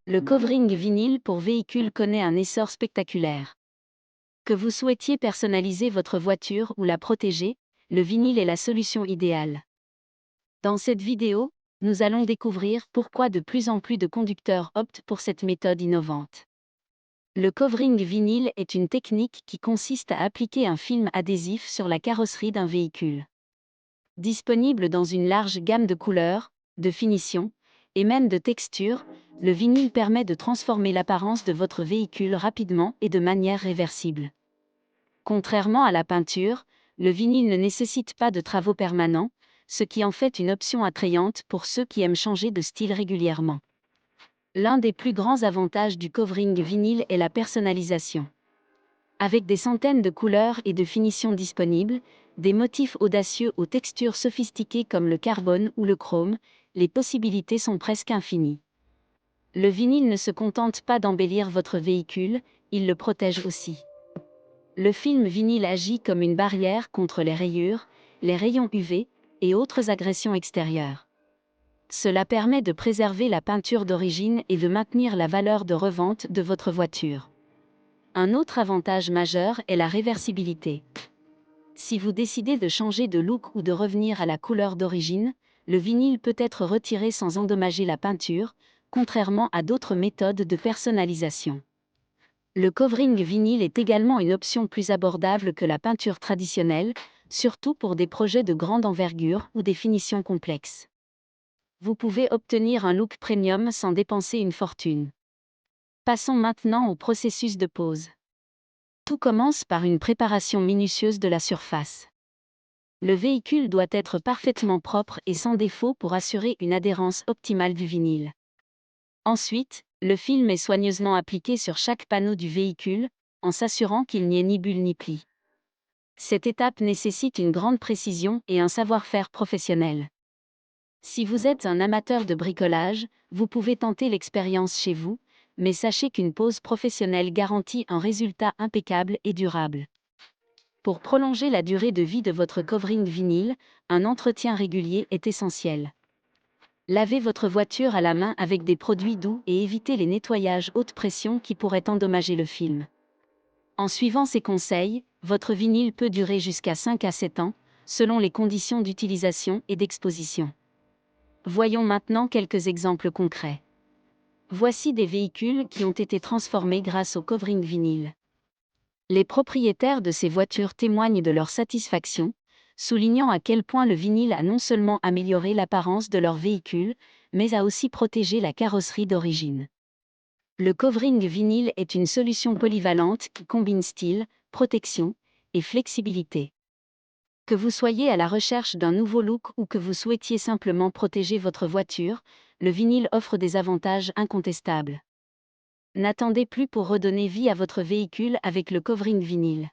Le covering vinyle pour véhicules connaît un essor spectaculaire. Que vous souhaitiez personnaliser votre voiture ou la protéger, le vinyle est la solution idéale. Dans cette vidéo, nous allons découvrir pourquoi de plus en plus de conducteurs optent pour cette méthode innovante. Le covering vinyle est une technique qui consiste à appliquer un film adhésif sur la carrosserie d'un véhicule. Disponible dans une large gamme de couleurs, de finitions, et même de textures, le vinyle permet de transformer l'apparence de votre véhicule rapidement et de manière réversible. Contrairement à la peinture, le vinyle ne nécessite pas de travaux permanents, ce qui en fait une option attrayante pour ceux qui aiment changer de style régulièrement. L'un des plus grands avantages du covering vinyle est la personnalisation. Avec des centaines de couleurs et de finitions disponibles, des motifs audacieux aux textures sophistiquées comme le carbone ou le chrome, les possibilités sont presque infinies. Le vinyle ne se contente pas d'embellir votre véhicule, il le protège aussi. Le film vinyle agit comme une barrière contre les rayures, les rayons UV et autres agressions extérieures. Cela permet de préserver la peinture d'origine et de maintenir la valeur de revente de votre voiture. Un autre avantage majeur est la réversibilité. Si vous décidez de changer de look ou de revenir à la couleur d'origine, le vinyle peut être retiré sans endommager la peinture, contrairement à d'autres méthodes de personnalisation. Le covering vinyle est également une option plus abordable que la peinture traditionnelle, surtout pour des projets de grande envergure ou des finitions complexes. Vous pouvez obtenir un look premium sans dépenser une fortune. Passons maintenant au processus de pose. Tout commence par une préparation minutieuse de la surface. Le véhicule doit être parfaitement propre et sans défaut pour assurer une adhérence optimale du vinyle. Ensuite, le film est soigneusement appliqué sur chaque panneau du véhicule, en s'assurant qu'il n'y ait ni bulle ni pli. Cette étape nécessite une grande précision et un savoir-faire professionnel. Si vous êtes un amateur de bricolage, vous pouvez tenter l'expérience chez vous, mais sachez qu'une pose professionnelle garantit un résultat impeccable et durable. Pour prolonger la durée de vie de votre covering vinyle, un entretien régulier est essentiel. Lavez votre voiture à la main avec des produits doux et évitez les nettoyages haute pression qui pourraient endommager le film. En suivant ces conseils, votre vinyle peut durer jusqu'à 5 à 7 ans, selon les conditions d'utilisation et d'exposition. Voyons maintenant quelques exemples concrets. Voici des véhicules qui ont été transformés grâce au covering vinyle. Les propriétaires de ces voitures témoignent de leur satisfaction, soulignant à quel point le vinyle a non seulement amélioré l'apparence de leur véhicule, mais a aussi protégé la carrosserie d'origine. Le covering vinyle est une solution polyvalente qui combine style, protection et flexibilité. Que vous soyez à la recherche d'un nouveau look ou que vous souhaitiez simplement protéger votre voiture, le vinyle offre des avantages incontestables. N'attendez plus pour redonner vie à votre véhicule avec le covering vinyle.